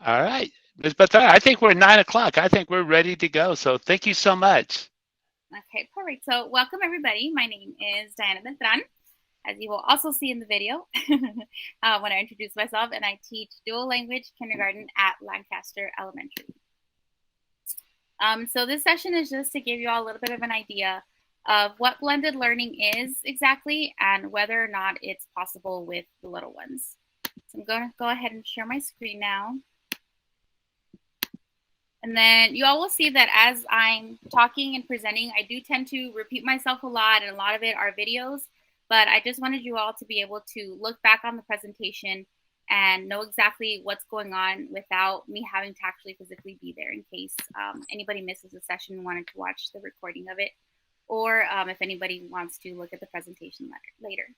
All right. Ms. Bethard, I think we're 9 o'clock. I think we're ready to go. So thank you so much. Okay, perfect. So welcome everybody. My name is Diana Beltran, as you will also see in the video when I introduce myself, and I teach dual language kindergarten at Lancaster Elementary. So this session is just to give you all a little bit of an idea of what blended learning is exactly and whether or not it's possible with the little ones. So I'm going to go ahead and share my screen now. And then you all will see that as I'm talking and presenting, I do tend to repeat myself a lot, and a lot of it are videos. But I just wanted you all to be able to look back on the presentation and know exactly what's going on without me having to actually physically be there in case anybody misses a session and wanted to watch the recording of it, or if anybody wants to look at the presentation later.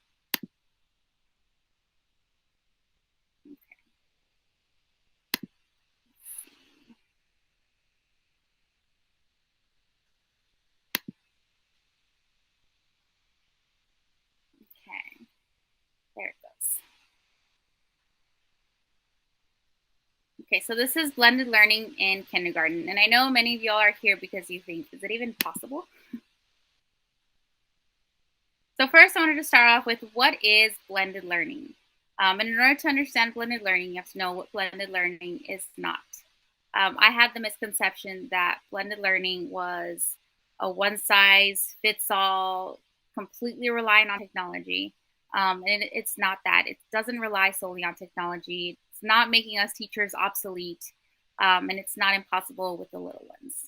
Okay, there it goes. Okay, so this is blended learning in kindergarten. And I know many of y'all are here because you think, is it even possible? So first, I wanted to start off with what is blended learning? And in order to understand blended learning, you have to know what blended learning is not. I had the misconception that blended learning was a one-size-fits-all, completely relying on technology. And it's not that. It doesn't rely solely on technology. It's not making us teachers obsolete, and it's not impossible with the little ones.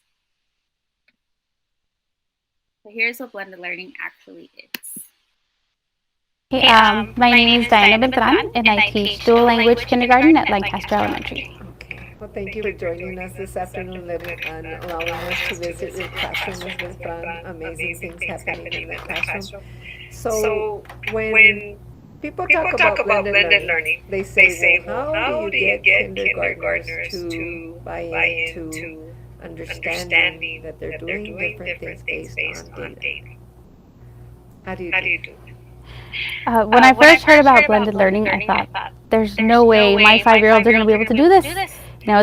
So here's what blended learning actually is. Hey, my name is Diana Beltran, and I teach dual language kindergarten at Lancaster Elementary. Okay. Well, thank you for joining us this afternoon and allowing us to visit your classroom, Ms. Beltran. Amazing things happening in the classroom. So, when people talk about blended learning, they say, well, how do you get kindergartners to buy into understanding that they're doing different things based on data? How do you do it? When I first heard about blended learning, I thought, there's no way my 5-year-olds are going to be able to do this.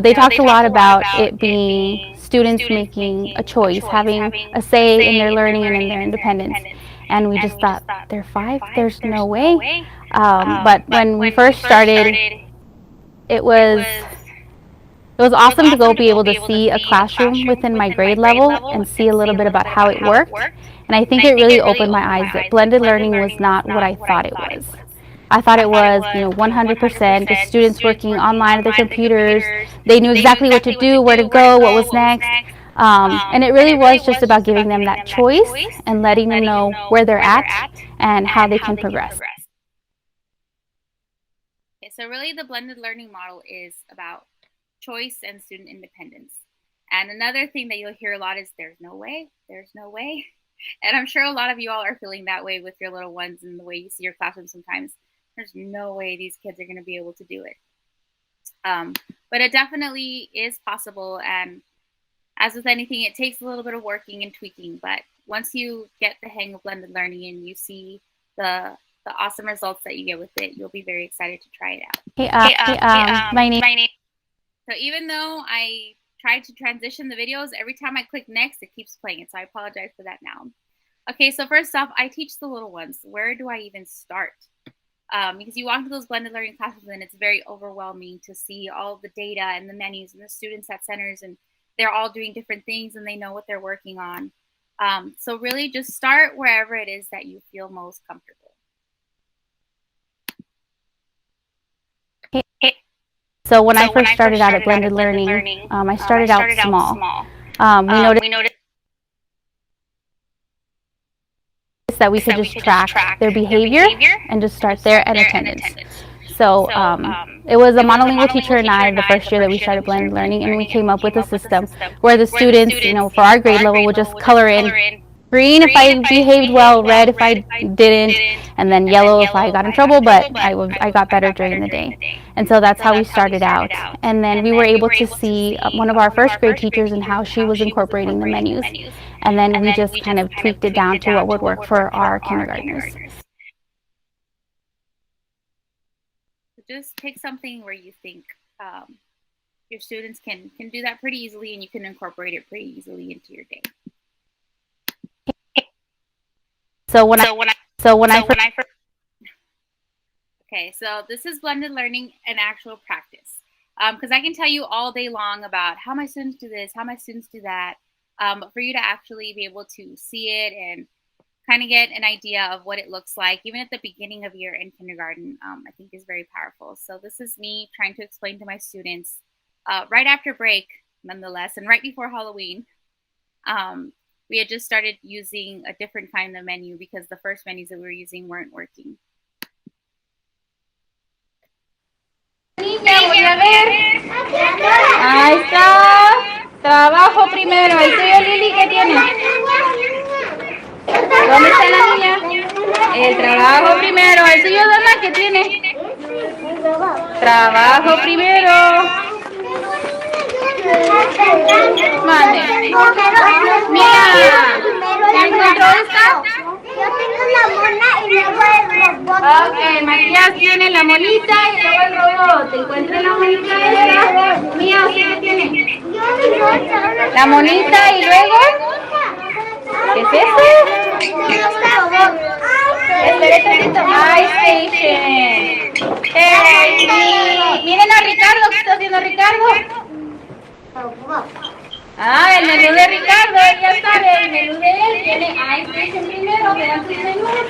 They talked a lot about it being students making a choice, having a say in their learning and in their independence. And we just thought, they're 5, there's no way. But when we first started, it was it was awesome to go be able to see a classroom within my grade level and see a little bit about how it worked. And I think it really opened my eyes that blended learning was not what I thought it was. I thought it was, 100% just students working online at their computers. They knew exactly what to do, where to go, what was next. And it really was just about giving them that choice and letting them know where they're at and how they can progress. Okay, so really the blended learning model is about choice and student independence. And another thing that you'll hear a lot is there's no way, there's no way. And I'm sure a lot of you all are feeling that way with your little ones and the way you see your classroom sometimes. There's no way these kids are going to be able to do it. But it definitely is possible. And as with anything, it takes a little bit of working and tweaking. But once you get the hang of blended learning and you see the awesome results that you get with it, you'll be very excited to try it out. My name. So even though I tried to transition the videos, every time I click next, it keeps playing it. So I apologize for that now. Okay, so first off, I teach the little ones. Where do I even start? Because you walk into those blended learning classes and it's very overwhelming to see all the data and the menus and the students at centers, and they're all doing different things and they know what they're working on. So really just start wherever it is that you feel most comfortable. So when I first started out at blended learning, I started out small. We noticed that we could just track their behavior and just start there and attendance. So it was a monolingual teacher and I the first year that we started blended learning, and we came up with a system where the students, for our grade level, would just color in green if I behaved well, red if I didn't, and then yellow if I got in trouble, but I got better during the day. And so that's how we started out. And then we were able to see one of our first grade teachers and how she was incorporating the menus. And then we just kind of tweaked it down to what would work for our kindergartners. So just pick something where you think your students can do that pretty easily, and you can incorporate it pretty easily into your day. So when I first Okay, so this is blended learning and actual practice. Because I can tell you all day long about how my students do this, how my students do that, but for you to actually be able to see it and kind of get an idea of what it looks like, even at the beginning of year in kindergarten, I think is very powerful. So this is me trying to explain to my students right after break, nonetheless, and right before Halloween. We had just started using a different kind of menu because the first menus that we were using weren't working. Niña, voy a ver. Ahí está. Trabajo primero. El tuyo, Lili, ¿qué tiene? ¿Dónde está la niña? El trabajo primero. El tuyo, Dana, ¿qué tiene? Trabajo primero. Mande. Mira. ¿Ya encontró esta? Yo tengo la mona y luego el robot. Ok, Matías tiene la monita y luego el robot. Encuentra la monita esa. Mía, ¿usted qué tiene? La monita y luego. ¿Qué es eso? Espera tantito. iStation. Hey, miren a Ricardo, ¿qué está haciendo Ricardo? Ah, el menú de Ricardo, él ya sabe, el menú de él tiene iStation primero, vean sus menús.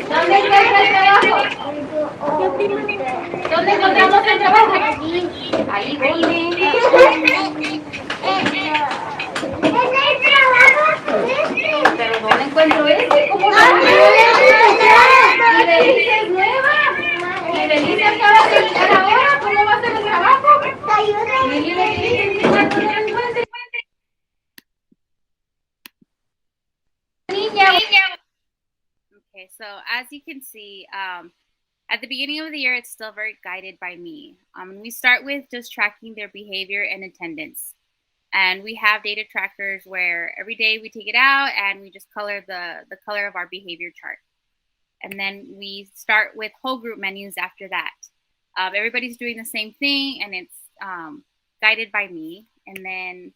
¿Dónde encuentra el trabajo? ¿Dónde encontramos el trabajo? Ahí viene. Pero ¿dónde encuentro ese? ¿Cómo lo Y Belice es nueva. Y Belice acaba de llegar ahora. ¿Cómo va a hacer el trabajo? Lili le dice que no lo encuentre. Niña. Okay, so as you can see, at the beginning of the year, it's still very guided by me. We start with just tracking their behavior and attendance. And we have data trackers where every day we take it out and we just color the color of our behavior chart. And then we start with whole group menus after that. Everybody's doing the same thing, and it's guided by me. And then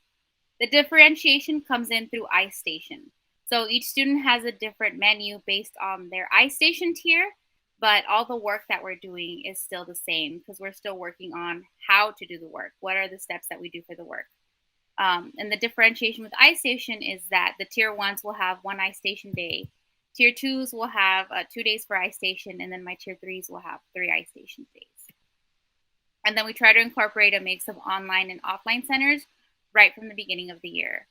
the differentiation comes in through iStation. So each student has a different menu based on their iStation tier, but all the work that we're doing is still the same because we're still working on how to do the work. What are the steps that we do for the work? And the differentiation with iStation is that the tier 1s will have one iStation day. Tier 2s will have 2 days for iStation, and then my tier 3s will have 3 iStation days. And then we try to incorporate a mix of online and offline centers right from the beginning of the year.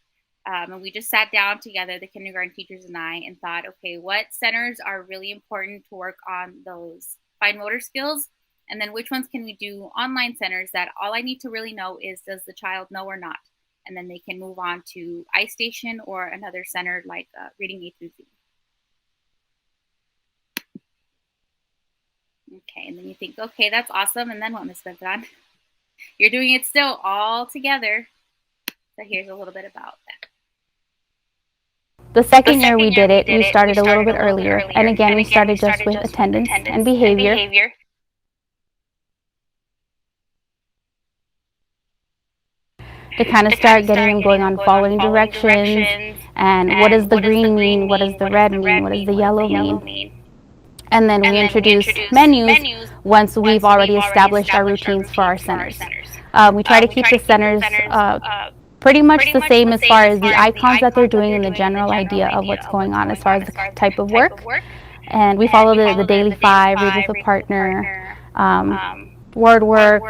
And we just sat down together, the kindergarten teachers and I, and thought, okay, what centers are really important to work on those fine motor skills? And then which ones can we do online centers that all I need to really know is, does the child know or not? And then they can move on to iStation or another center like Reading A through Z. Okay, and then you think, okay, that's awesome. And then what, Ms. Beltran? You're doing it still all together. So here's a little bit about that. The second year we did it, we started a little bit earlier. And again, we started just with attendance and behavior. To kind of start getting them going on following directions and what does the green mean, what does the red mean, what does the yellow mean. And then we introduce menus once we've already established our routines for our centers. We try to keep the centers pretty much the same as far as the icons that they're doing and the general idea of what's going on as far as the type of work. And we follow the daily 5, read with a partner, word work,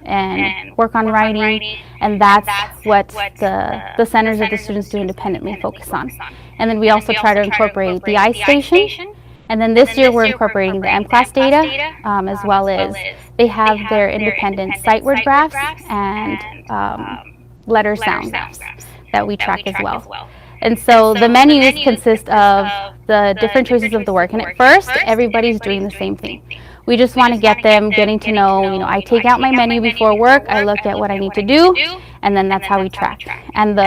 and work on writing, and that's what the centers that the students do independently focus on. And then we also try to incorporate the iStation. And then this year we're incorporating the M-Class data, as well as they have their independent sight word graphs and letter sound graphs that we track as well. And so the menus consist of the different choices of the work. And at first, everybody's doing the same thing. We just want to get them getting to know, I take out my menu before work, I look at what I need to do, and then that's how we track. And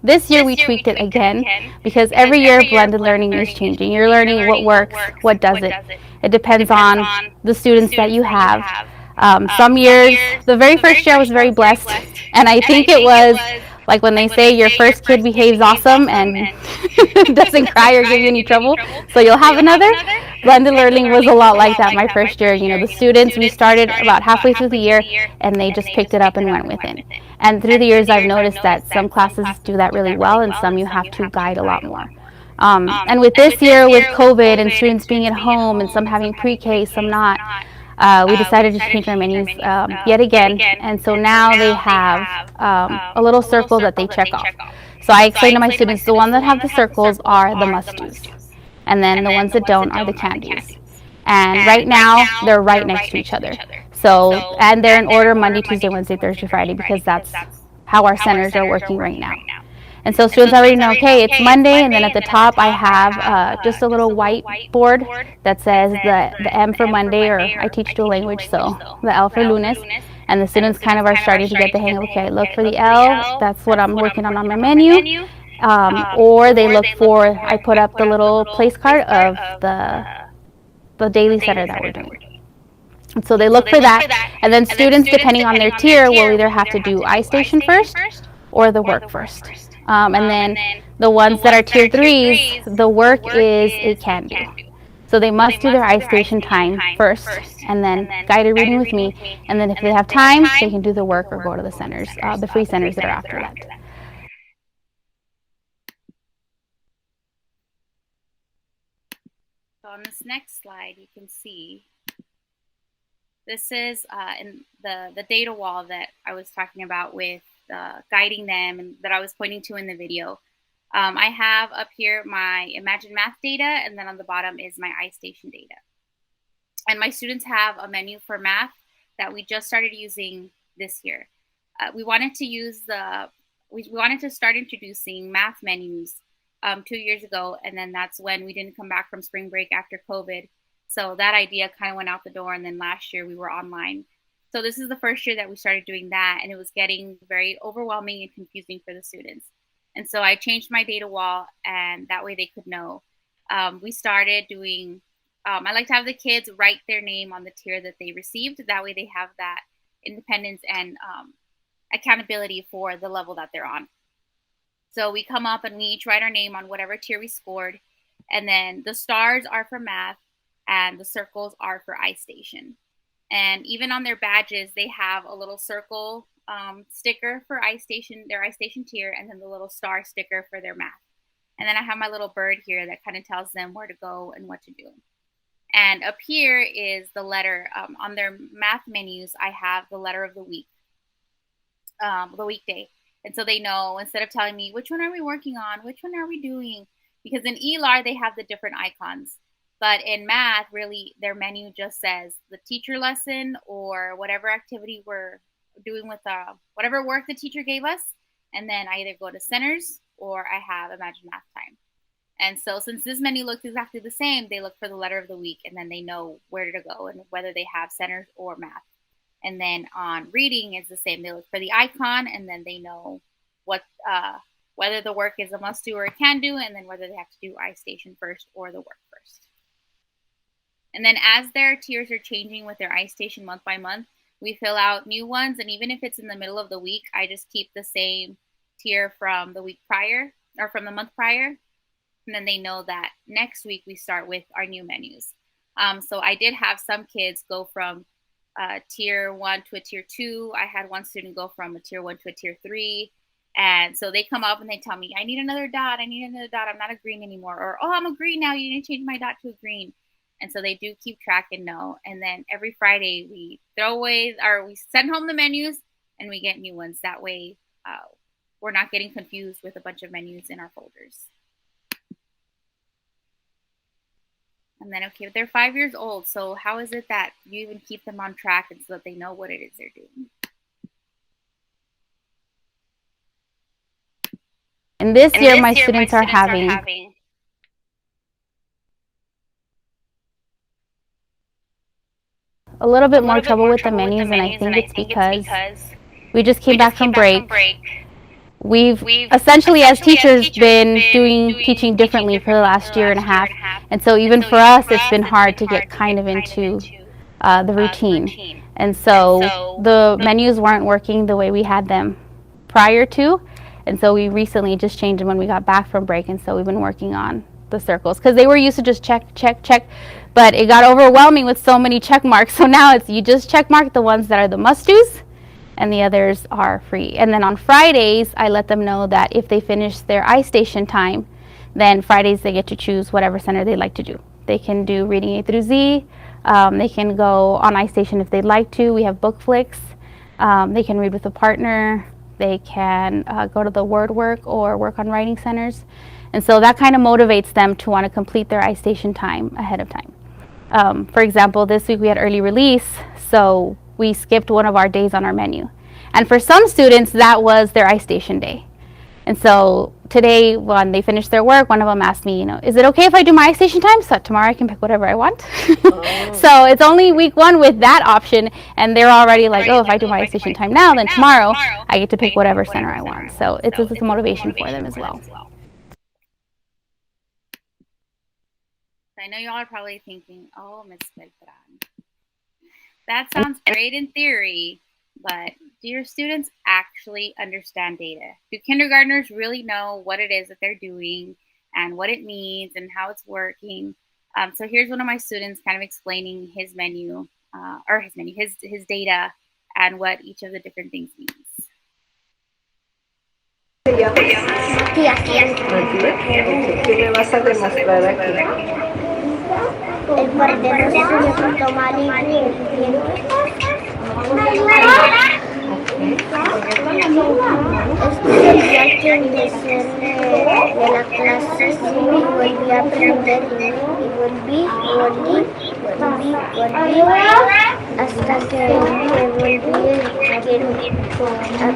this year we tweaked it again, because every year blended learning is changing. You're learning what works, what doesn't. It depends on the students that you have. Some years, the very first year I was very blessed, and I think it was like when they say your first kid behaves awesome and doesn't cry or give you any trouble, so you'll have another. Blended learning was a lot like that my first year. You know, the students, we started about halfway through the year and they just picked it up and went with it. And through the years I've noticed that some classes do that really well and some you have to guide a lot more. And with this year, with COVID and students being at home and some having pre-K, some not, we decided to change our menus yet again. And so now they have a little circle that they check off. So I explain to my students, the ones that have the circles are the must-dos. And then the ones that don't are the can-dos. And right now, they're right next to each other. So, and they're in order Monday, Tuesday, Wednesday, Thursday, Friday, because that's how our centers are working right now. And so students already know, okay, it's Monday, and then at the top I have just a little white board that says the M for Monday, or I teach dual language, so the L for lunes. And the students kind of are starting to get the hang of, okay, look for the L, that's what I'm working on my menu. Or they look for, I put up the little place card of the daily center that we're doing. And so they look for that, and then students, depending on their tier, will either have to do iStation first or the work first. And then the ones that are tier 3s, the work is a can do. So they must do their iStation time first, and then guided reading with me, and then if they have time, they can do the work or go to the centers, the free centers that are after that. So on this next slide, you can see this is in the data wall that I was talking about with guiding them and that I was pointing to in the video. I have up here my Imagine Math data, and then on the bottom is my iStation data. And my students have a menu for math that we just started using this year. We wanted to start introducing math menus 2 years ago, and then that's when we didn't come back from spring break after COVID. So that idea kind of went out the door, and then last year we were online. So this is the first year that we started doing that, and it was getting very overwhelming and confusing for the students. And so I changed my data wall, and that way they could know. We started doing, I like to have the kids write their name on the tier that they received. That way they have that independence and accountability for the level that they're on. So we come up and we each write our name on whatever tier we scored. And then the stars are for math and the circles are for iStation. And even on their badges, they have a little circle sticker for iStation, their iStation tier, and then the little star sticker for their math. And then I have my little bird here that kind of tells them where to go and what to do. And up here is the letter. On their math menus, I have the letter of the week, the weekday. And so they know, instead of telling me, which one are we working on? Which one are we doing? Because in ELAR, they have the different icons. But in math, really, their menu just says the teacher lesson or whatever activity we're doing with whatever work the teacher gave us. And then I either go to centers or I have Imagine Math time. And so since this menu looks exactly the same, they look for the letter of the week, and then they know where to go and whether they have centers or math. And then on reading, it's the same. They look for the icon, and then they know what whether the work is a must-do or a can-do, and then whether they have to do iStation first or the work first. And then as their tiers are changing with their iStation month by month, we fill out new ones. And even if it's in the middle of the week, I just keep the same tier from the week prior or from the month prior. And then they know that next week we start with our new menus. So I did have some kids go from tier 1 to a tier 2. I had one student go from a tier 1 to a tier 3. And so they come up and they tell me, I need another dot. I need another dot. I'm not a green anymore. Or, oh, I'm a green now. You need to change my dot to a green. And so they do keep track and know. And then every Friday we throw away, or we send home the menus and we get new ones. That way we're not getting confused with a bunch of menus in our folders. And then, okay, they're 5 years old. So how is it that you even keep them on track and so that they know what it is they're doing? And this year my students are having a little bit more trouble with the menus, and I think it's because we just came back from break. We've essentially, as teachers, been teaching differently for the last year and a half. And so even for us, it's been hard to get kind of into the routine. And so the menus weren't working the way we had them prior to. And so we recently just changed them when we got back from break. And so we've been working on the circles because they were used to just check, check, check. But it got overwhelming with so many check marks. So now it's you just check mark the ones that are the must-dos and the others are free. And then on Fridays, I let them know that if they finish their iStation time, then Fridays they get to choose whatever center they'd like to do. They can do reading A through Z. They can go on iStation if they'd like to. We have book flicks. They can read with a partner. They can go to the word work or work on writing centers. And so that kind of motivates them to want to complete their iStation time ahead of time. For example, this week we had early release, so we skipped one of our days on our menu. And for some students, that was their iStation day. And so today, when they finished their work, one of them asked me, is it okay if I do my iStation time? So tomorrow I can pick whatever I want. So it's only week one with that option, and they're already like, oh, if I do my iStation time now, then tomorrow I get to pick whatever center I want. So it's a motivation for them as well. I know y'all are probably thinking, oh, Miss Beltran, that sounds great in theory, but do your students actually understand data? Do kindergartners really know what it is that they're doing and what it means and how it's working? So here's one of my students kind of explaining his menu, his data and what each of the different things means. Matías. ¿Qué me vas a demostrar aquí? El cuaderno se punto mal y bien. Este día que empecé de la clase y volví a aprender y volví hasta que volví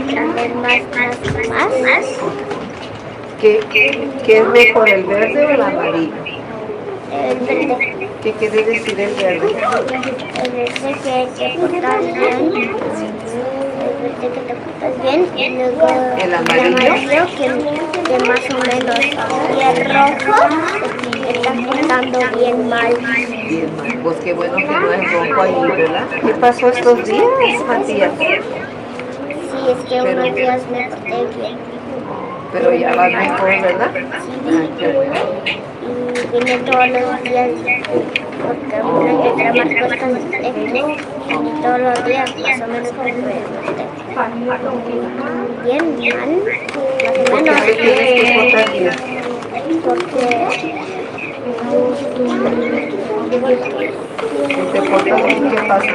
quiero aprender más. ¿Qué es mejor, el verde o el amarillo? El verde. ¿Qué quiere decir el verde? El verde que te portas bien. Que te portas bien y luego el amarillo que más o menos, y el rojo te estás portando bien mal. Bien mal, pues qué bueno que no es rojo ahí, ¿verdad? ¿Qué pasó estos días, Matías? Sí, es que unos días me porté bien. Pero ya vas mejor, ¿verdad? Sí, y vine todos los días porque una que otra más cosas y todos los días más o menos me porté. Bien, mal, más o menos. ¿Por qué te tienes que portar bien? Si te portas bien, ¿qué pasa?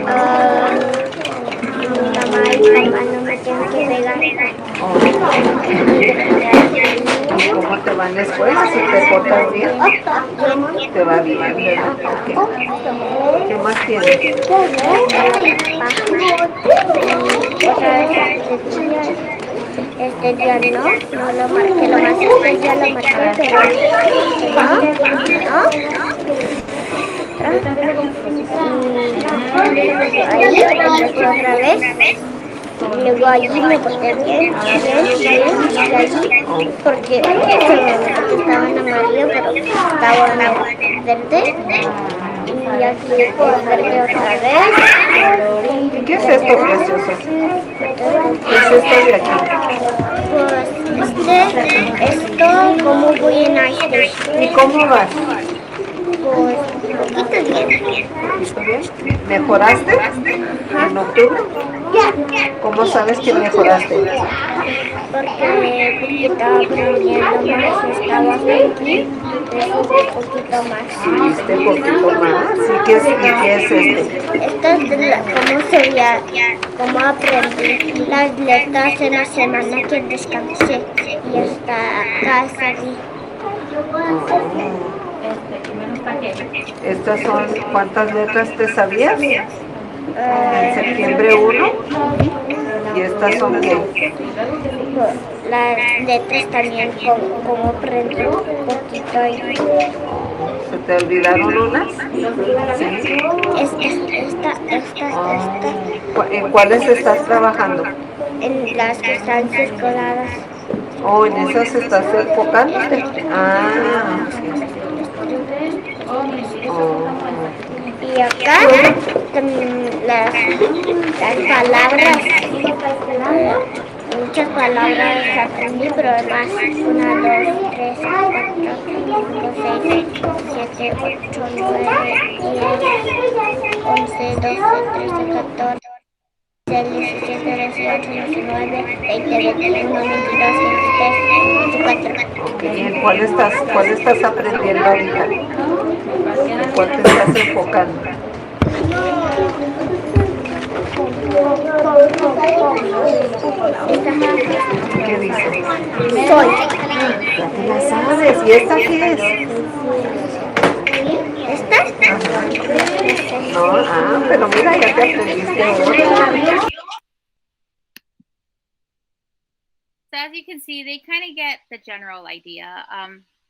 Mi mamá y papá no me tienen que pegar. ¿Y cómo te va en la escuela? Si te portas bien, te va bien, ¿verdad? Okay. ¿Qué más tienes? Otra vez este día no lo marqué, lo más este día lo marqué, pero ahí otra vez, y luego allí me porté bien, y allí, porque estaba en amarillo, pero estaba en verde, y aquí es verde otra vez. ¿Qué es esto, precioso? ¿Qué es esto de aquí? Pues esto, ¿cómo voy en iStation? ¿Y cómo vas? Pues poquito bien. ¿Mejoraste en octubre? ¿Cómo sabes que mejoraste? Porque estaba aprendiendo más, estaba aquí, un poquito más. ¿Viste poquito más? ¿Y qué es este? Esto es cómo sería, cómo aprendí las letras en la semana que descansé y hasta acá salí. ¿Estas son cuántas letras te sabías? En septiembre 1. ¿Y estas son qué? Las letras también, como aprendí un poquito ahí. ¿Se te olvidaron unas? Sí. ¿En cuáles estás trabajando? En las que están circuladas. ¿O en esas estás enfocándote? Y acá las palabras, muchas palabras aprendí, pero además 1, 2, 3, 4, 5, 6, 7, 8, 9, 10, 11, 12, 13, 14, 17, 18, 19, 20, 21, 22, 23, 24. Ok, ¿en cuál estás aprendiendo ahorita? ¿En cuál te estás enfocando? ¿Qué dice? Soy. Ya te la sabes. ¿Y esta qué es? ¿Estás? No, pero mira, ya te aprendiste otra. So as you can see, they kind of get the general idea.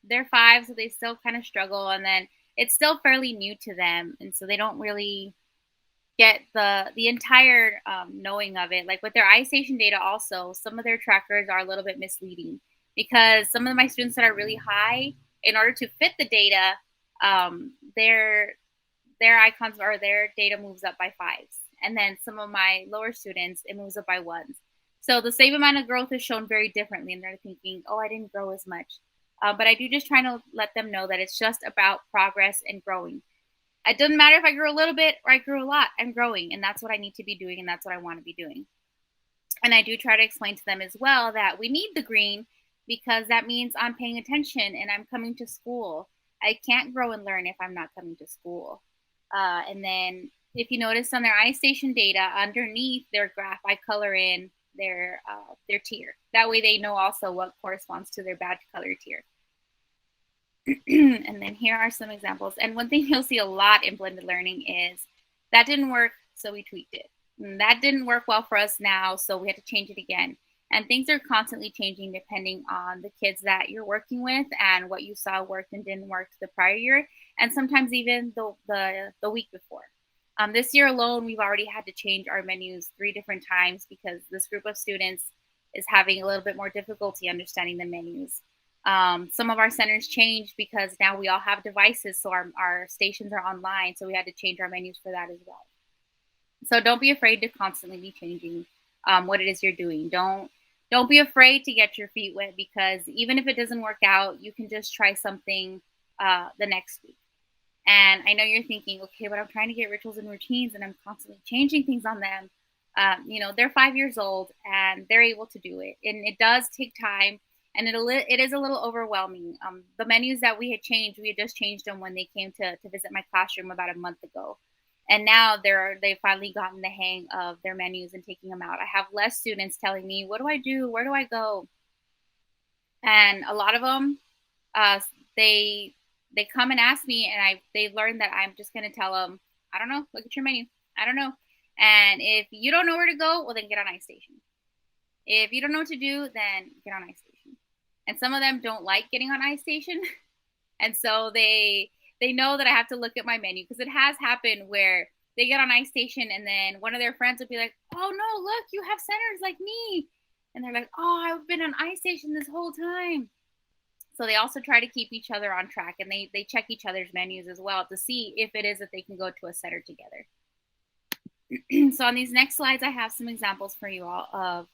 They're 5, so they still kind of struggle, and then it's still fairly new to them, and so they don't really get the entire knowing of it. Like with their iStation data, also some of their trackers are a little bit misleading because some of my students that are really high, in order to fit the data, their icons or their data moves up by 5s, and then some of my lower students it moves up by 1s. So the same amount of growth is shown very differently, and they're thinking, "Oh, I didn't grow as much." But I do just try to let them know that it's just about progress and growing. It doesn't matter if I grew a little bit or I grew a lot. I'm growing, and that's what I need to be doing, and that's what I want to be doing. And I do try to explain to them as well that we need the green because that means I'm paying attention and I'm coming to school. I can't grow and learn if I'm not coming to school. And then if you notice on their iStation data, underneath their graph, I color in their tier. That way they know also what corresponds to their badge color tier. And then here are some examples. And one thing you'll see a lot in blended learning is that didn't work, so we tweaked it. And that didn't work well for us now, so we had to change it again. And things are constantly changing depending on the kids that you're working with and what you saw worked and didn't work the prior year, and sometimes even the week before. This year alone, we've already had to change our menus 3 different times because this group of students is having a little bit more difficulty understanding the menus. Some of our centers changed because now we all have devices, so our stations are online, so we had to change our menus for that as well. So don't be afraid to constantly be changing what it is you're doing. Don't be afraid to get your feet wet because even if it doesn't work out, you can just try something the next week. And I know you're thinking, okay, but I'm trying to get rituals and routines and I'm constantly changing things on them. They're 5 years old and they're able to do it. And it does take time and it is a little overwhelming. The menus that we had just changed them when they came to visit my classroom about a month ago. And now they've finally gotten the hang of their menus and taking them out. I have less students telling me, what do I do? Where do I go? And a lot of them, they come and ask me, and they learn that I'm just going to tell them, I don't know, look at your menu. I don't know. And if you don't know where to go, well, then get on iStation. If you don't know what to do, then get on iStation. And some of them don't like getting on iStation. And so they know that I have to look at my menu because it has happened where they get on iStation and then one of their friends will be like, oh, no, look, you have centers like me. And they're like, oh, I've been on iStation this whole time. So they also try to keep each other on track, and they check each other's menus as well to see if it is that they can go to a center together. So on these next slides, I have some examples for you all of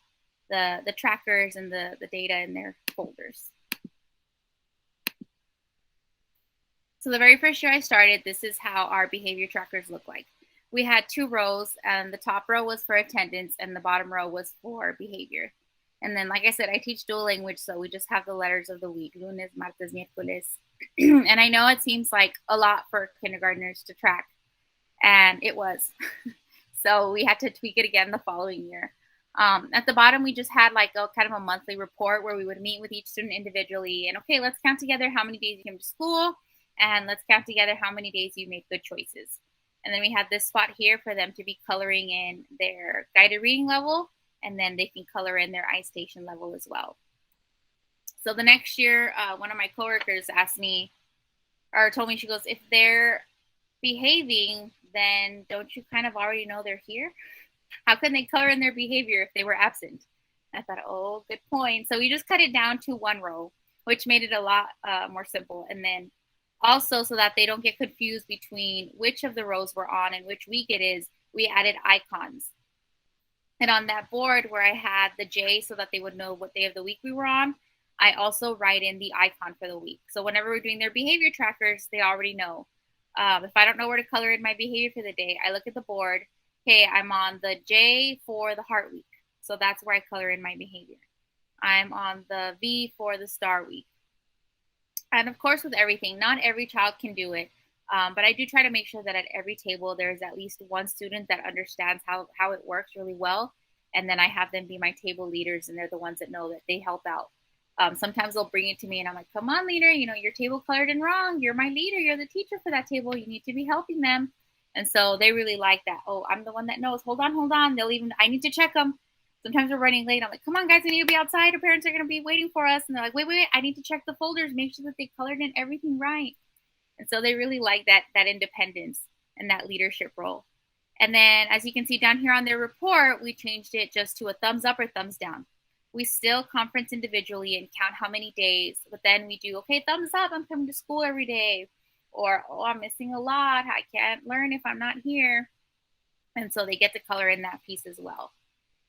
the trackers and the data in their folders. So the very first year I started, this is how our behavior trackers look like. We had 2 rows, and the top row was for attendance, and the bottom row was for behavior. And then, like I said, I teach dual language, so we just have the letters of the week, lunes, martes, miércoles. And I know it seems like a lot for kindergartners to track, and it was. So we had to tweak it again the following year. At the bottom, we just had like a kind of a monthly report where we would meet with each student individually, and okay, let's count together how many days you came to school, and let's count together how many days you made good choices. And then we had this spot here for them to be coloring in their guided reading level, and then they can color in their iStation level as well. So the next year, one of my coworkers asked me, or told me, she goes, if they're behaving, then don't you kind of already know they're here? How can they color in their behavior if they were absent? And I thought, oh, good point. So we just cut it down to 1 row, which made it a lot more simple. And then Also, so that they don't get confused between which of the rows we're on and which week it is, we added icons. And on that board where I had the J so that they would know what day of the week we were on, I also write in the icon for the week. So whenever we're doing their behavior trackers, they already know. If I don't know where to color in my behavior for the day, I look at the board. Okay, I'm on the J for the heart week. So that's where I color in my behavior. I'm on the V for the star week. And of course, with everything, not every child can do it. But I do try to make sure that at every table, there's at least one student that understands how it works really well. And then I have them be my table leaders, and they're the ones that know that they help out. Sometimes they'll bring it to me and I'm like, come on, leader, your table colored in wrong. You're my leader. You're the teacher for that table. You need to be helping them. And so they really like that. Oh, I'm the one that knows. Hold on. I need to check them. Sometimes we're running late. I'm like, come on, guys, we need to be outside. Our parents are going to be waiting for us. And they're like, wait, I need to check the folders, make sure that they colored in everything right. And so they really like that independence and that leadership role. And then as you can see down here on their report, we changed it just to a thumbs up or thumbs down. We still conference individually and count how many days, but then we do, okay, thumbs up, I'm coming to school every day. Or, oh, I'm missing a lot. I can't learn if I'm not here. And so they get to color in that piece as well.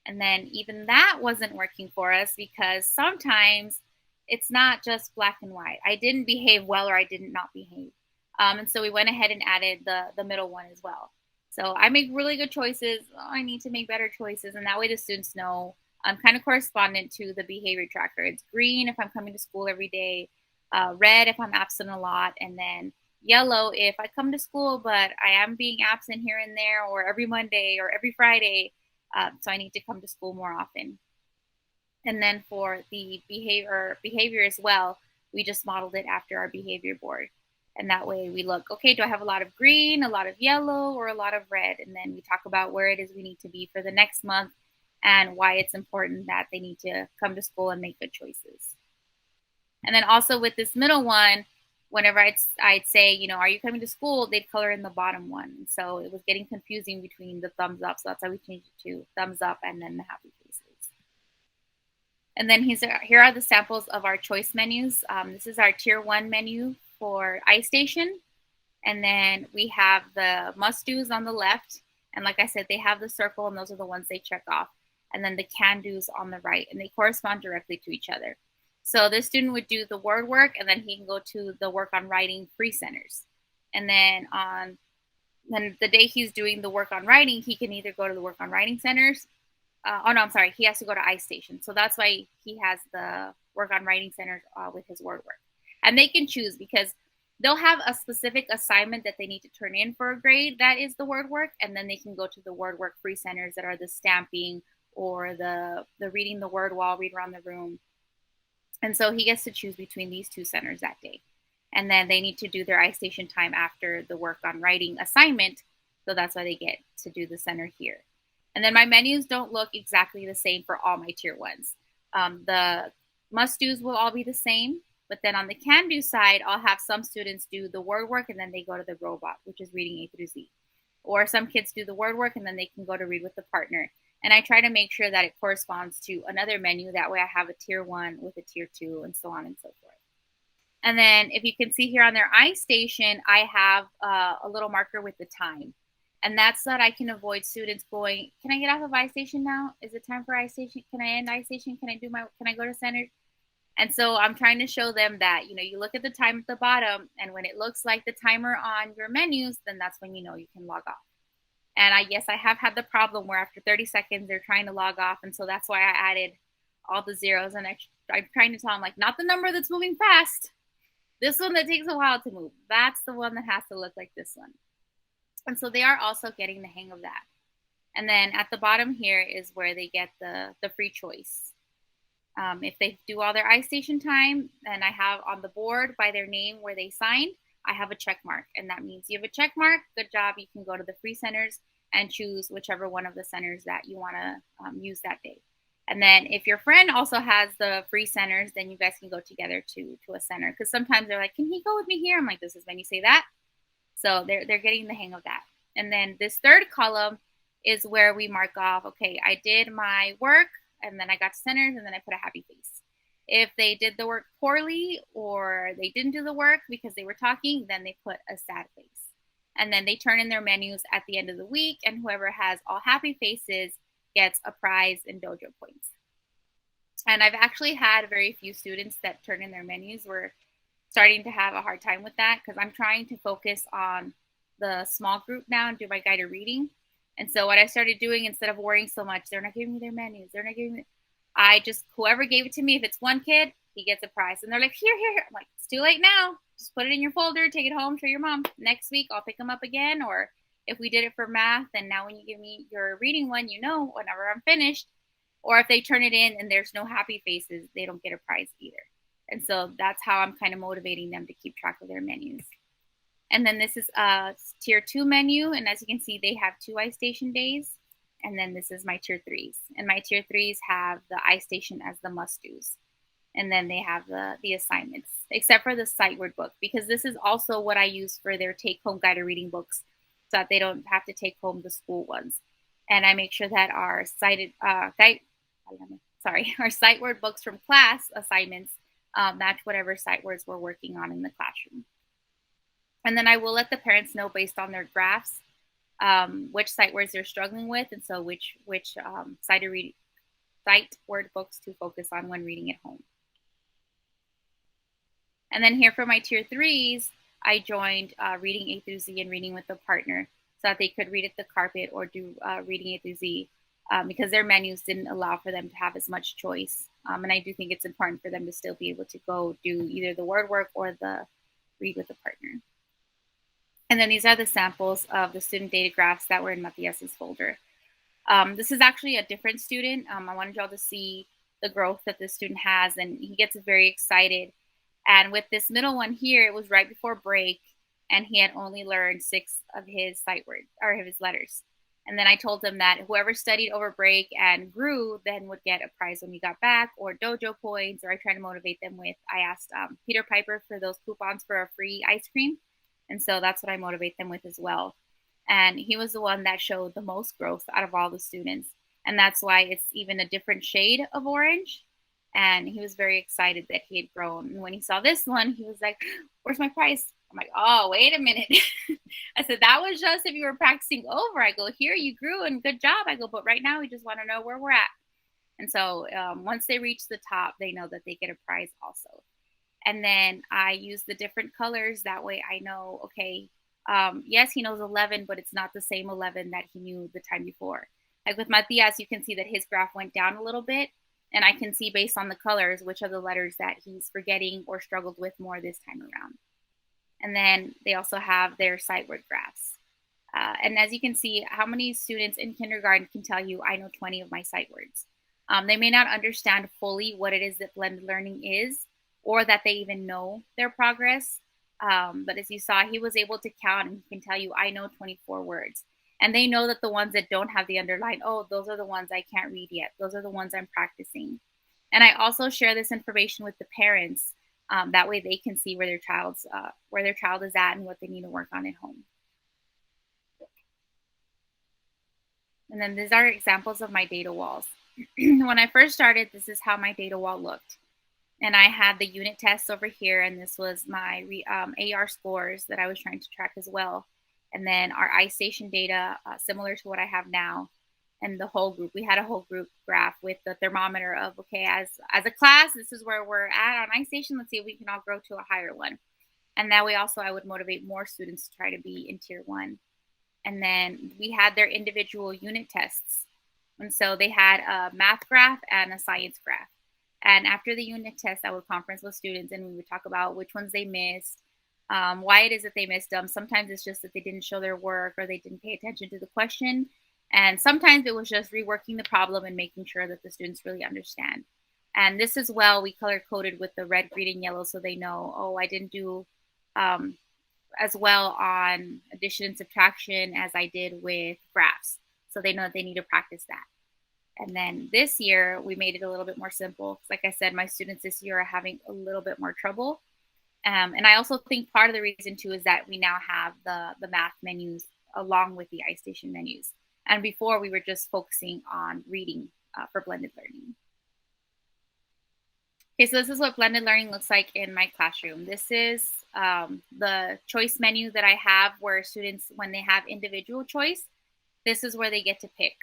And then even that wasn't working for us because sometimes it's not just black and white. I didn't behave well or I did not behave. And so we went ahead and added the middle one as well. So I make really good choices. Oh, I need to make better choices. And that way the students know I'm kind of correspondent to the behavior tracker. It's green if I'm coming to school every day, red if I'm absent a lot, and then yellow if I come to school, but I am being absent here and there or every Monday or every Friday. So I need to come to school more often. And then for the behavior as well, we just modeled it after our behavior board. And that way we look, okay, do I have a lot of green, a lot of yellow, or a lot of red? And then we talk about where it is we need to be for the next month and why it's important that they need to come to school and make good choices. And then also with this middle one, whenever I'd say, are you coming to school? They'd color in the bottom one. So it was getting confusing between the thumbs up. So that's how we changed it to thumbs up and then the happy faces. And then here are the samples of our choice menus. This is our tier 1 menu for iStation. And then we have the must-dos on the left. And like I said, they have the circle and those are the ones they check off. And then the can-dos on the right, and they correspond directly to each other. So this student would do the word work, and then he can go to the work on writing free centers. And then then the day he's doing the work on writing, he can either go to the work on writing centers. He has to go to iStation. So that's why he has the work on writing centers with his word work. And they can choose because they'll have a specific assignment that they need to turn in for a grade. That is the word work. And then they can go to the word work free centers that are the stamping or the reading the word wall, read around the room. And so he gets to choose between these two centers that day. And then they need to do their iStation time after the work on writing assignment. So that's why they get to do the center here. And then my menus don't look exactly the same for all my tier 1s. The must-dos will all be the same. But then on the can-do side, I'll have some students do the word work and then they go to the robot, which is reading A through Z. Or some kids do the word work and then they can go to read with the partner. And I try to make sure that it corresponds to another menu. That way I have a tier 1 with a tier 2 and so on and so forth. And then if you can see here on their iStation, I have a little marker with the time. And that's so that I can avoid students going, can I get off of iStation now? Is it time for iStation? Can I end iStation? Can I go to center? And so I'm trying to show them that, you look at the time at the bottom, and when it looks like the timer on your menus, then that's when you can log off. And I have had the problem where after 30 seconds, they're trying to log off. And so that's why I added all the zeros. And I'm trying to tell them, not the number that's moving fast. This one that takes a while to move. That's the one that has to look like this one. And so they are also getting the hang of that. And then at the bottom here is where they get the free choice. If they do all their iStation time, then I have on the board by their name where they signed, I have a check mark. And that means you have a check mark. Good job. You can go to the free centers and choose whichever one of the centers that you want to use that day. And then if your friend also has the free centers, then you guys can go together to a center. Because sometimes they're like, can he go with me here? I'm like, this is when you say that. So they're getting the hang of that. And then this third column is where we mark off, okay, I did my work, and then I got centers, and then I put a happy face. If they did the work poorly or they didn't do the work because they were talking, then they put a sad face. And then they turn in their menus at the end of the week, and whoever has all happy faces gets a prize and dojo points. And I've actually had very few students that turn in their menus. We're starting to have a hard time with that because I'm trying to focus on the small group now and do my guided reading. And so what I started doing, instead of worrying so much, they're not giving me their menus, they're not giving me, I just, whoever gave it to me, if it's one kid, he gets a prize. And they're like, here. I'm like, it's too late now. Just put it in your folder, take it home, show your mom. Next week, I'll pick them up again. Or if we did it for math, and now when you give me your reading one, you know, whenever I'm finished. Or if they turn it in and there's no happy faces, they don't get a prize either. And so that's how I'm kind of motivating them to keep track of their menus. And then this is a tier 2 menu. And as you can see, they have 2 iStation days. And then this is my tier 3s. And my tier 3s have the iStation as the must-dos. And then they have the assignments, except for the sight word book, because this is also what I use for their take-home guided reading books, so that they don't have to take home the school ones. And I make sure that our our sight word books from class assignments match whatever sight words we're working on in the classroom. And then I will let the parents know based on their graphs which sight words they're struggling with, and so which sight word books to focus on when reading at home. And then here for my tier 3s, I joined reading A through Z and reading with a partner so that they could read at the carpet or do reading A through Z because their menus didn't allow for them to have as much choice. And I do think it's important for them to still be able to go do either the word work or the read with a partner. And then these are the samples of the student data graphs that were in Matias's folder. This is actually a different student. I wanted y'all to see the growth that this student has, and he gets very excited. And with this middle one here, it was right before break, and he had only learned 6 of his sight words or his letters. And then I told him that whoever studied over break and grew then would get a prize when we got back, or dojo points, or I tried to motivate them with, I asked Peter Piper for those coupons for a free ice cream. And so that's what I motivate them with as well. And he was the one that showed the most growth out of all the students. And that's why it's even a different shade of orange. And he was very excited that he had grown. And when he saw this one, he was like, where's my prize? I'm like, oh, wait a minute. I said, that was just if you were practicing over. I go, here, you grew and good job. I go, but right now we just want to know where we're at. And so once they reach the top, they know that they get a prize also. And then I use the different colors. That way I know, okay, yes, he knows 11, but it's not the same 11 that he knew the time before. Like with Matias, you can see that his graph went down a little bit. And I can see based on the colors which are the letters that he's forgetting or struggled with more this time around. And then they also have their sight word graphs. And as you can see, how many students in kindergarten can tell you, I know 20 of my sight words. They may not understand fully what it is that blended learning is, or that they even know their progress. But as you saw, he was able to count and he can tell you, I know 24 words. And they know that the ones that don't have the underline, oh, those are the ones I can't read yet. Those are the ones I'm practicing. And I also share this information with the parents. That way they can see where their child is at and what they need to work on at home. And then these are examples of my data walls. When I first started, this is how my data wall looked. And I had the unit tests over here, and this was my AR scores that I was trying to track as well. And then our iStation data, similar to what I have now, and the whole group. We had a whole group graph with the thermometer of, okay, as a class, this is where we're at on iStation. Let's see if we can all grow to a higher one. And that way also I would motivate more students to try to be in tier 1. And then we had their individual unit tests. And so they had a math graph and a science graph. And after the unit test, I would conference with students and we would talk about which ones they missed, why it is that they missed them. Sometimes it's just that they didn't show their work or they didn't pay attention to the question. And sometimes it was just reworking the problem and making sure that the students really understand. And this as well, we color coded with the red, green, and yellow so they know, oh, I didn't do as well on addition and subtraction as I did with graphs. So they know that they need to practice that. And then this year, we made it a little bit more simple. Like I said, my students this year are having a little bit more trouble. And I also think part of the reason, too, is that we now have the math menus along with the iStation menus. And before, we were just focusing on reading for blended learning. Okay, so this is what blended learning looks like in my classroom. This is the choice menu that I have where students, when they have individual choice, this is where they get to pick.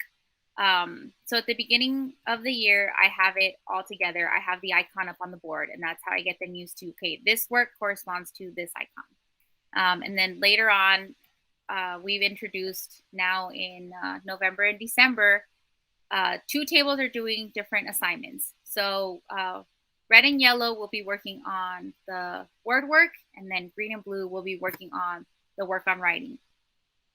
So at the beginning of the year, I have it all together. I have the icon up on the board, and that's how I get them used to, okay, this work corresponds to this icon. And then later on, we've introduced now in November and December, 2 tables are doing different assignments. So red and yellow will be working on the word work, and then green and blue will be working on the work on writing.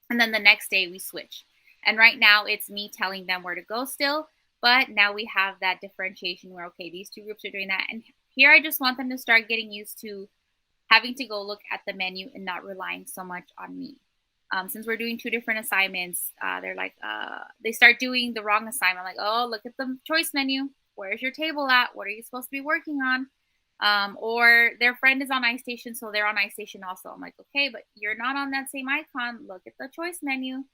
And then the next day we switch. And right now it's me telling them where to go still, but now we have that differentiation where, okay, these 2 groups are doing that. And here I just want them to start getting used to having to go look at the menu and not relying so much on me. Since we're doing 2 different assignments, they're like, they start doing the wrong assignment. Like, oh, look at the choice menu. Where's your table at? What are you supposed to be working on? Or their friend is on iStation, so they're on iStation also. I'm like, okay, but you're not on that same icon. Look at the choice menu.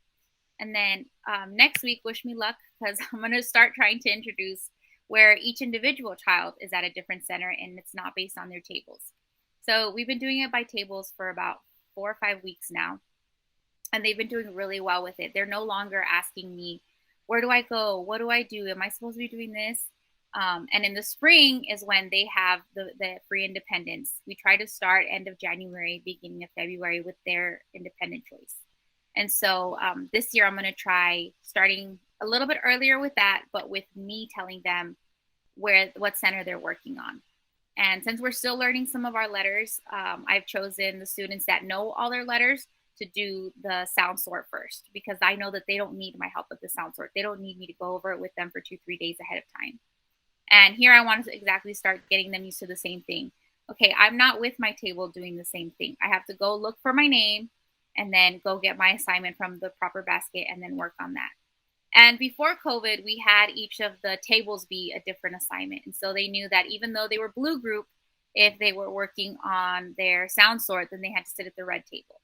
And then next week, wish me luck, because I'm going to start trying to introduce where each individual child is at a different center and it's not based on their tables. So we've been doing it by tables for about 4 or 5 weeks now, and they've been doing really well with it. They're no longer asking me, where do I go? What do I do? Am I supposed to be doing this? And in the spring is when they have the free independence. We try to start end of January, beginning of February with their independent choice. And so this year I'm going to try starting a little bit earlier with that, but with me telling them what center they're working on. And since we're still learning some of our letters, I've chosen the students that know all their letters to do the sound sort first, because I know that they don't need my help with the sound sort. They don't need me to go over it with them for 2-3 days ahead of time. And here I want to exactly start getting them used to the same thing. Okay, I'm not with my table doing the same thing. I have to go look for my name and then go get my assignment from the proper basket and then work on that. And before COVID, we had each of the tables be a different assignment. And so they knew that even though they were blue group, if they were working on their sound sort, then they had to sit at the red table.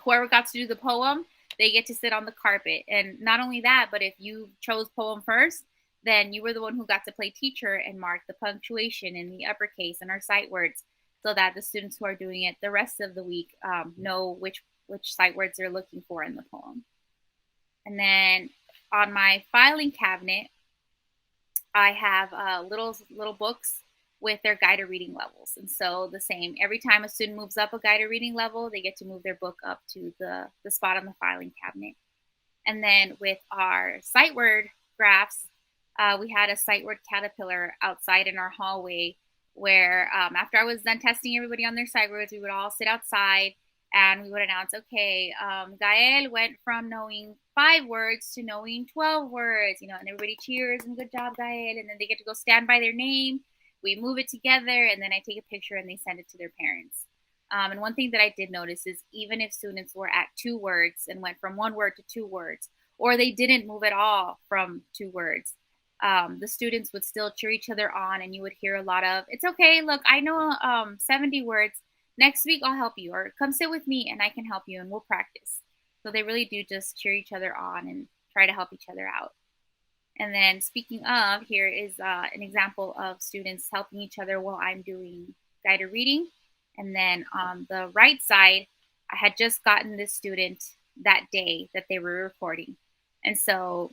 Whoever got to do the poem, they get to sit on the carpet. And not only that, but if you chose poem first, then you were the one who got to play teacher and mark the punctuation and the uppercase and our sight words, so that the students who are doing it the rest of the week know which sight words they're looking for in the poem. And then on my filing cabinet, I have little books with their guided reading levels. And so the same, every time a student moves up a guided reading level, they get to move their book up to the spot on the filing cabinet. And then with our sight word graphs, we had a sight word caterpillar outside in our hallway where after I was done testing everybody on their sight words, we would all sit outside and we would announce, okay, Gael went from knowing 5 words to knowing 12 words, and everybody cheers and good job, Gael. And then they get to go stand by their name. We move it together, and then I take a picture and they send it to their parents. And one thing that I did notice is even if students were at 2 words and went from 1 word to 2 words, or they didn't move at all from 2 words, the students would still cheer each other on, and you would hear a lot of, it's okay, look, I know 70 words. Next week I'll help you, or come sit with me and I can help you and we'll practice. So they really do just cheer each other on and try to help each other out. And then speaking of, here is an example of students helping each other while I'm doing guided reading. And then on the right side, I had just gotten this student that day that they were recording. And so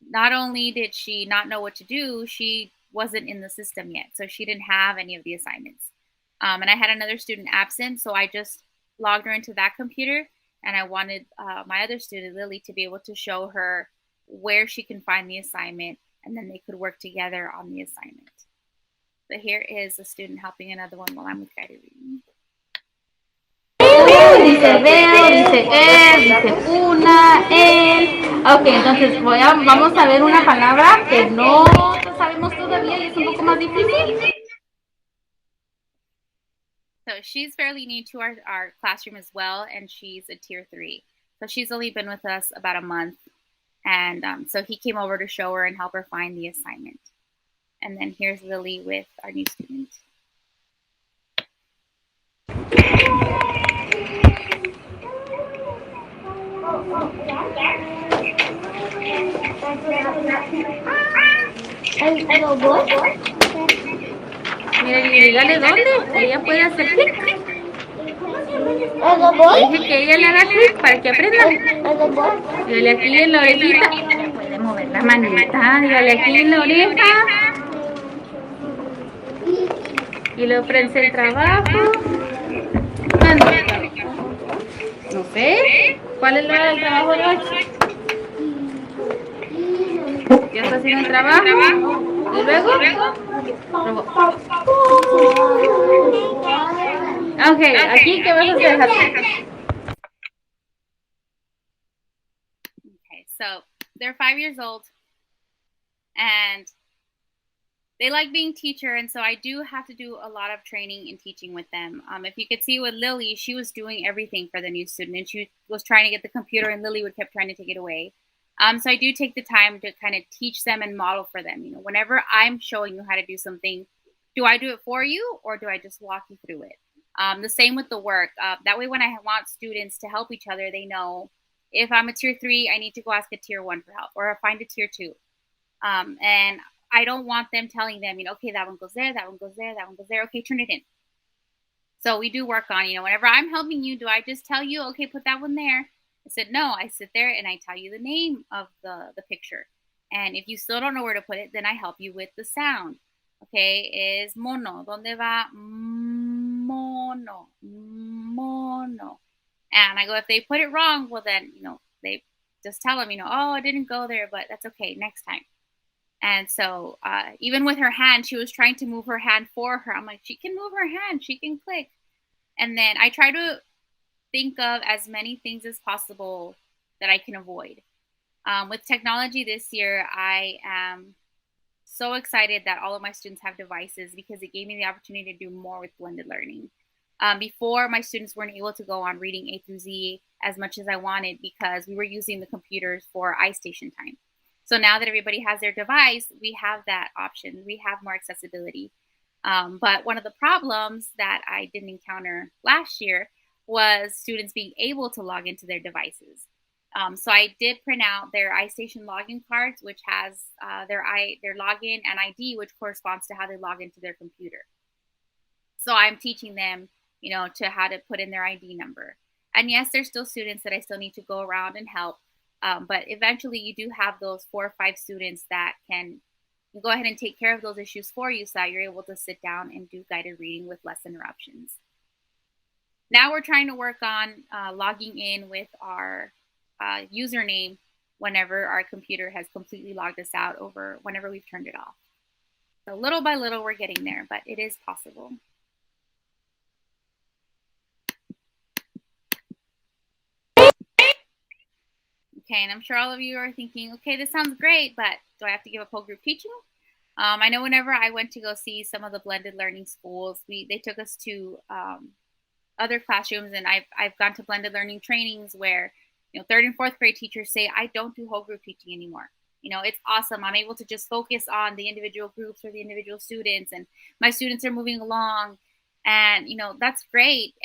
not only did she not know what to do, she wasn't in the system yet. So she didn't have any of the assignments. And I had another student absent, so I just logged her into that computer. And I wanted my other student, Lily, to be able to show her where she can find the assignment, and then they could work together on the assignment. So here is a student helping another one while I'm with guided reading. Dice veo, dice dice una, Ok, entonces vamos a ver una palabra que no sabemos todavía y es un poco más difícil. So she's fairly new to our classroom as well, and she's a tier 3. So she's only been with us about a month. And so he came over to show her and help her find the assignment. And then here's Lily with our new student. El robot Mira, y dígale dónde. Ella puede hacer clic. Deje que ella le haga clic para que aprenda. Dígale aquí en la orejita. Puede mover la manita. Dígale aquí en la oreja. Y luego prensa el trabajo. No sé. ¿Cuál es el trabajo de hoy? Ya está haciendo el trabajo. Y luego. Ok, aquí ¿qué vas a hacer, Hazel? Okay, so they're 5 years old and they like being teacher, and so I do have to do a lot of training and teaching with them. If you could see with Lily, she was doing everything for the new student, and she was trying to get the computer, and Lily would kept trying to take it away. So I do take the time to kind of teach them and model for them. You know, whenever I'm showing you how to do something, do I do it for you or do I just walk you through it? The same with the work. That way, when I want students to help each other, they know if I'm a tier 3, I need to go ask a tier 1 for help, or find a tier 2. And I don't want them telling them, you know, okay, that one goes there, that one goes there, that one goes there. Okay, turn it in. So we do work on, you know, whenever I'm helping you, do I just tell you, okay, put that one there? I said, no, I sit there and I tell you the name of the picture. And if you still don't know where to put it, then I help you with the sound. Okay, is mono. ¿Dónde va? Mono. Mono. And I go, if they put it wrong, well then, you know, they just tell them, you know, oh, it didn't go there, but that's okay, next time. And so even with her hand, she was trying to move her hand for her. I'm like, she can move her hand, she can click. And then I try to think of as many things as possible that I can avoid. With technology this year, I am so excited that all of my students have devices because it gave me the opportunity to do more with blended learning. Before, my students weren't able to go on reading A through Z as much as I wanted because we were using the computers for iStation time. So now that everybody has their device, we have that option. We have more accessibility. But one of the problems that I didn't encounter last year was students being able to log into their devices. So I did print out their iStation login cards, which has their login and ID, which corresponds to how they log into their computer. So I'm teaching them, you know, to how to put in their ID number. And yes, there's still students that I still need to go around and help. But eventually you do have those 4 or 5 students that can go ahead and take care of those issues for you so that you're able to sit down and do guided reading with less interruptions. Now we're trying to work on logging in with our username whenever our computer has completely logged us out over whenever we've turned it off. So little by little, we're getting there, but it is possible. Okay, and I'm sure all of you are thinking, okay, this sounds great, but do I have to give up whole group teaching? I know whenever I went to go see some of the blended learning schools, they took us to other classrooms, and I've gone to blended learning trainings where, you know, 3rd and 4th grade teachers say, I don't do whole group teaching anymore. You know, it's awesome. I'm able to just focus on the individual groups or the individual students, and my students are moving along, and you know, that's great.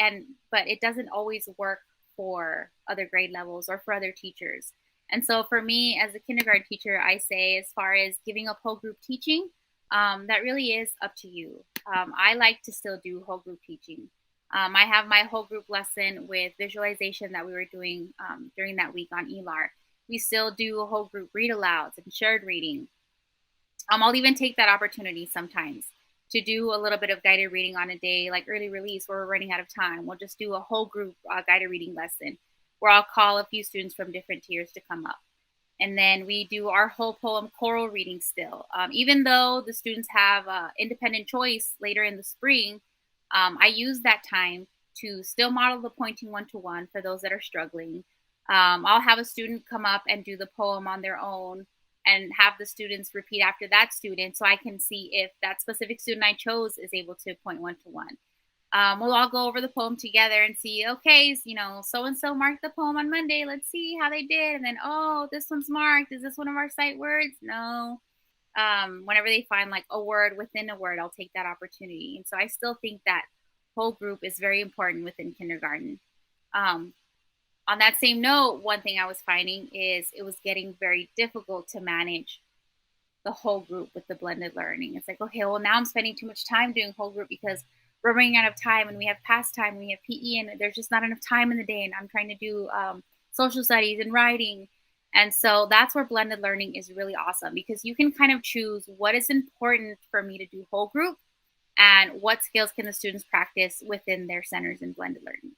But it doesn't always work for other grade levels or for other teachers. And so for me as a kindergarten teacher, I say, as far as giving up whole group teaching, that really is up to you. I like to still do whole group teaching. I have my whole group lesson with visualization that we were doing during that week on ELAR. We still do a whole group read alouds and shared reading. I'll even take that opportunity sometimes to do a little bit of guided reading on a day like early release where we're running out of time. We'll just do a whole group guided reading lesson where I'll call a few students from different tiers to come up. And then we do our whole poem choral reading still. Even though the students have independent choice later in the spring, I use that time to still model the pointing one-to-one for those that are struggling. I'll have a student come up and do the poem on their own and have the students repeat after that student so I can see if that specific student I chose is able to point one-to-one. We'll all go over the poem together and see, okay, you know, so-and-so marked the poem on Monday. Let's see how they did. And then, oh, this one's marked. Is this one of our sight words? No. Whenever they find like a word within a word, I'll take that opportunity. And so I still think that whole group is very important within kindergarten. On that same note, one thing I was finding is it was getting very difficult to manage the whole group with the blended learning. It's like, okay, well, now I'm spending too much time doing whole group because we're running out of time, and we have past time, and we have PE, and there's just not enough time in the day, and I'm trying to do social studies and writing. And so that's where blended learning is really awesome, because you can kind of choose what is important for me to do whole group and what skills can the students practice within their centers in blended learning.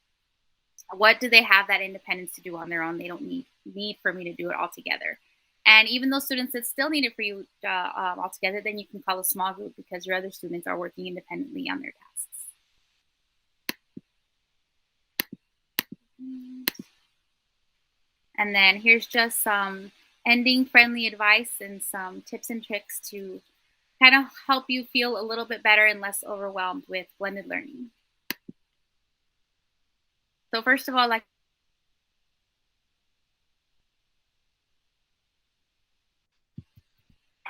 What do they have that independence to do on their own? They don't need for me to do it all together. And even those students that still need it for you all together, then you can call a small group because your other students are working independently on their tasks. And then here's just some ending friendly advice and some tips and tricks to kind of help you feel a little bit better and less overwhelmed with blended learning. So first of all, like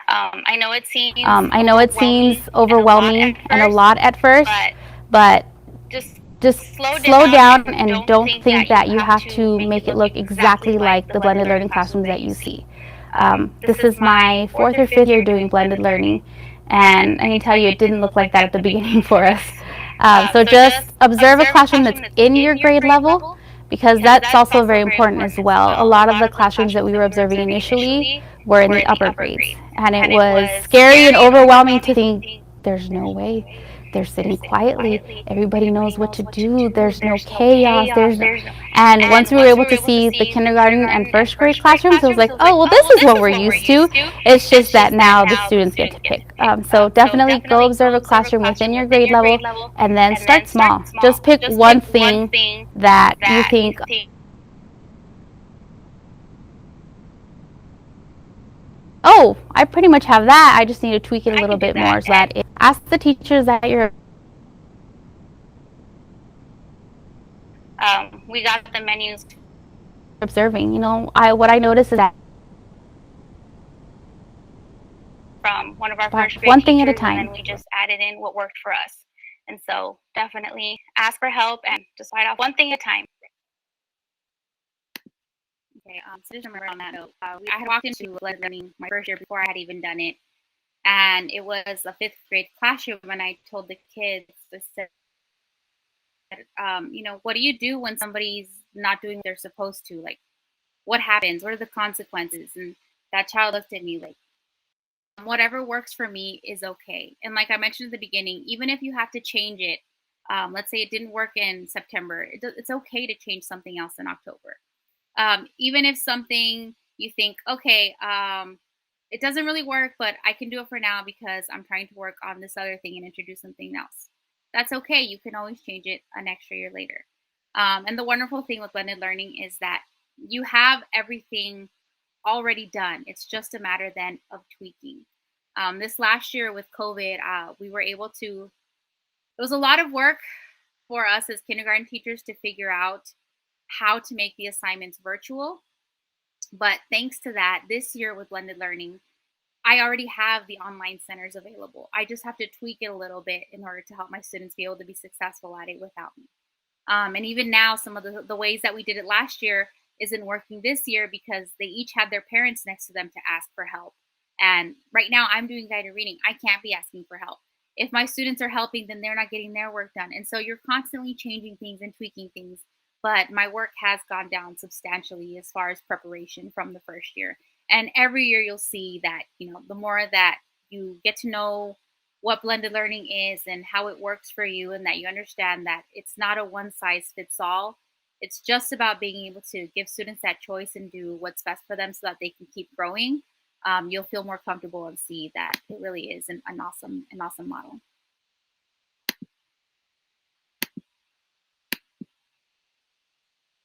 I know it seems overwhelming and a lot at first, but just slow down and don't think that you have to make it look exactly like the blended learning classrooms that you see. This is my 4th or 5th year doing blended learning, and I can tell you it didn't look like that at the beginning for us. So just observe a classroom that's in your grade level, because that's also very important as well. A lot of the classrooms that we were observing initially were in the upper grades, and it was scary and overwhelming to think there's no way. They're sitting quietly. Everybody knows what to do. There's no chaos. And once we were able to see the kindergarten and first grade classrooms, it was like, oh, well, this is what we're used to. It's just that now the students get to pick. So definitely go observe a classroom within your grade level, and then start small. Just pick one thing that you think, oh, I pretty much have that. I just need to tweak it a little bit more. So that ask the teachers that you're we got the menus observing. What I noticed is that from one of our first grade one thing at a time, and then we just added in what worked for us. And so definitely ask for help and decide off one thing at a time. Okay, so just remember on that note, I had walked into blended learning my first year before I had even done it, and it was a 5th grade classroom, and I told the kids, I said, what do you do when somebody's not doing what they're supposed to? Like, what happens? What are the consequences? And that child looked at me like, whatever works for me is okay. And like I mentioned at the beginning, even if you have to change it, let's say it didn't work in September, it's okay to change something else in October. Even if something you think, okay, it doesn't really work, but I can do it for now because I'm trying to work on this other thing and introduce something else. That's okay. You can always change it an extra year later. And the wonderful thing with blended learning is that you have everything already done. It's just a matter then of tweaking. This last year with COVID, we were able to, it was a lot of work for us as kindergarten teachers to figure out how to make the assignments virtual. But thanks to that, this year with blended learning, I already have the online centers available. I just have to tweak it a little bit in order to help my students be able to be successful at it without me. And even now, some of the ways that we did it last year isn't working this year because they each had their parents next to them to ask for help. And right now I'm doing guided reading. I can't be asking for help. If my students are helping, then they're not getting their work done. And so you're constantly changing things and tweaking things. But my work has gone down substantially as far as preparation from the first year. And every year you'll see that, the more that you get to know what blended learning is and how it works for you, and that you understand that it's not a one size fits all. It's just about being able to give students that choice and do what's best for them so that they can keep growing. You'll feel more comfortable and see that it really is an awesome model.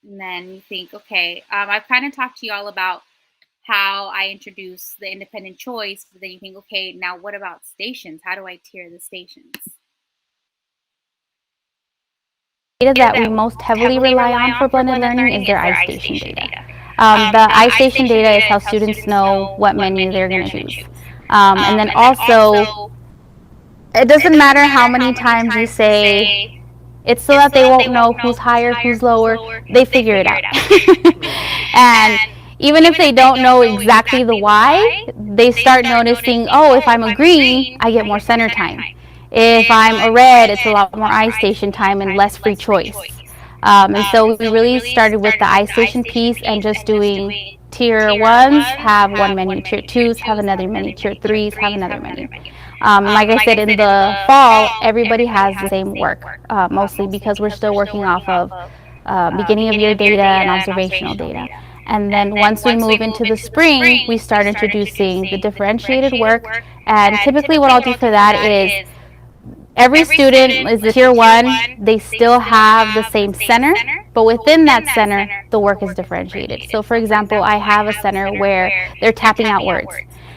And then you think, okay, I've kind of talked to you all about how I introduce the independent choice. But then you think, okay, now what about stations? How do I tier the stations? Data that we most heavily rely on for blended learning is their iStation data. The iStation data is how students know what menu they're going to choose. And then also, it doesn't matter how many times you say, it's so that they won't know who's higher, who's lower. They figure it out. And even if they don't know exactly the why, they start noticing, oh, if I'm a green, I get more center time. If I'm a red, it's a lot more iStation time and less free choice. And so we really started with the iStation piece and just doing tier 1s have one menu, tier 2s have another menu, tier 3s have another menu. Like I said, in the fall, everybody has the same work, mostly because we're still working off of beginning of year data and observational data. And then once we move into the spring, we start introducing the differentiated work. And typically what I'll do for that is every student is a tier 1, they still have the same center, but within that center, the work is differentiated. So for example, I have a center where they're tapping out words,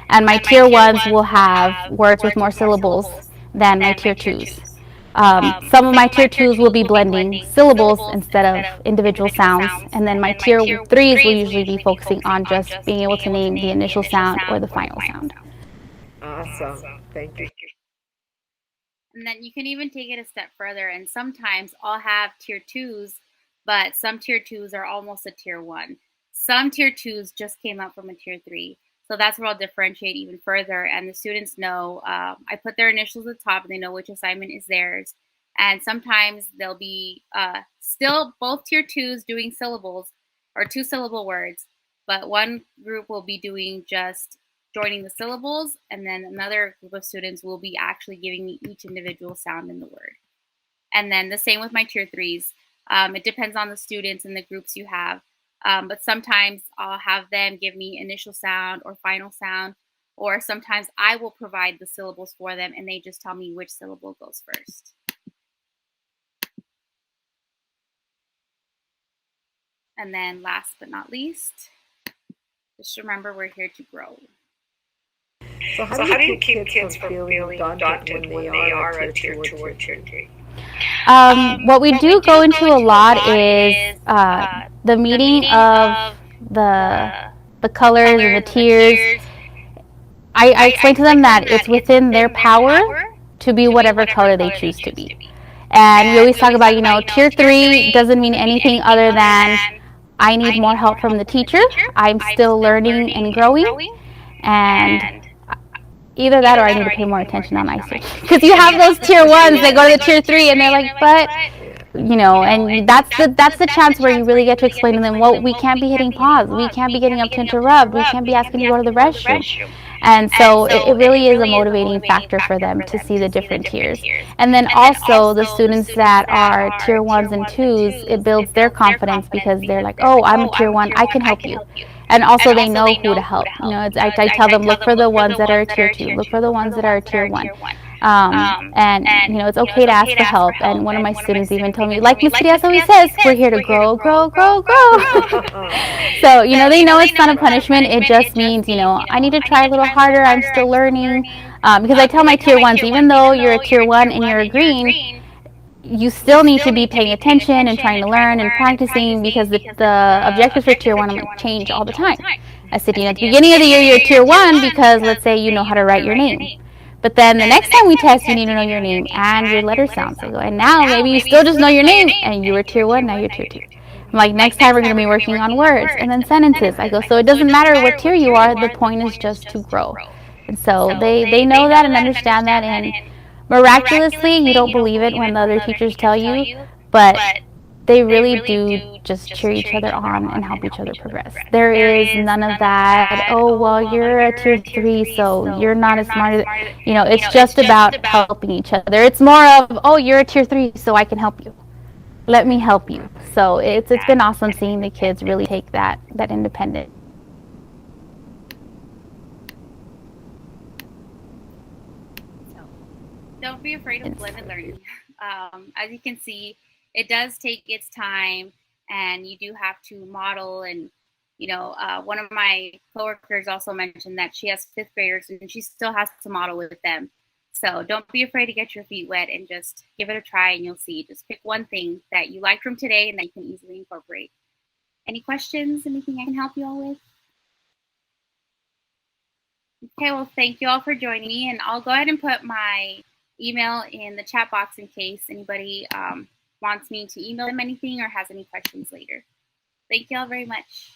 and my tier 1s will have words with more syllables than my tier 2s. Some of my tier 2s will be blending syllables instead of individual sounds, and then my tier 3s will usually be focusing on just being able to name the initial sound or the final sound. Awesome. Thank you. And then you can even take it a step further, and sometimes I'll have tier 2s, but some tier 2s are almost a tier 1. Some tier 2s just came up from a tier 3. So that's where I'll differentiate even further, and the students know, I put their initials at the top and they know which assignment is theirs. And sometimes they'll be still both tier 2s doing syllables or 2-syllable words, but one group will be doing just joining the syllables, and then another group of students will be actually giving me each individual sound in the word. And then the same with my tier 3s. It depends on the students and the groups you have. But sometimes I'll have them give me initial sound or final sound, or sometimes I will provide the syllables for them and they just tell me which syllable goes first. And then last but not least, just remember we're here to grow. So how do you keep kids from feeling daunted when they are a tier 2 or tier 3? What we do go into a lot is the meeting of the colors and the tiers. I explain to them that it's within their power to be whatever color they choose to be. And we always talk about, tier 3 doesn't mean anything other than I need more help from the teacher. I'm still learning and growing. And either that or I need to pay more attention on iStation. Because you have those tier 1s, they go to the tier 3 and they're like, but, and that's the chance where you really get to explain to them, well, we can't be hitting pause. We can't be getting up to interrupt. We can't be asking to go to the restroom. And so it really is a motivating factor for them to see the different tiers. And then also the students that are tier 1s and 2s, it builds their confidence because they're like, oh, I'm a tier 1, I can help you. And also they know who to help. I tell them, look for the ones that are tier 2, look for the ones that are tier 1. And it's okay to ask for help. And one of my students even told me, like Ms. Diaz always says, we're here to grow, grow, grow, grow. So, they know it's not a punishment. It just means, I need to try a little harder. I'm still learning. Because I tell my tier 1s, even though you're a tier 1 and you're a green, you still need to be paying attention and trying to learn and practicing, because the objectives for tier 1 change all the time. I said, at the beginning of the year, you're tier 1 because let's say you know how to write your name. But then the next time we test, you need to know your name and your letter sounds. I go, and now maybe you still just know your name and you were tier 1, now you're tier 2. I'm like, next time we're going to be working on words and then sentences. I go, so it doesn't matter what tier you are, the point is just to grow. And so they know that and understand that, and miraculously, you don't believe it when the other teachers tell you, but they really do just cheer each other on and help each other progress. There is none of that, oh, well, you're a tier 3, so you're not as smart as, it's just about helping each other. It's more of, oh, you're a tier 3, so I can help you. Let me help you. So it's been awesome seeing the kids really take that independence. Don't be afraid of blended learning. As you can see, it does take its time, and you do have to model. And one of my coworkers also mentioned that she has 5th graders and she still has to model with them. So don't be afraid to get your feet wet and just give it a try, and you'll see. Just pick one thing that you like from today and that you can easily incorporate. Any questions? Anything I can help you all with? Okay, well, thank you all for joining me, and I'll go ahead and put my email in the chat box in case anybody wants me to email them anything or has any questions later. Thank you all very much.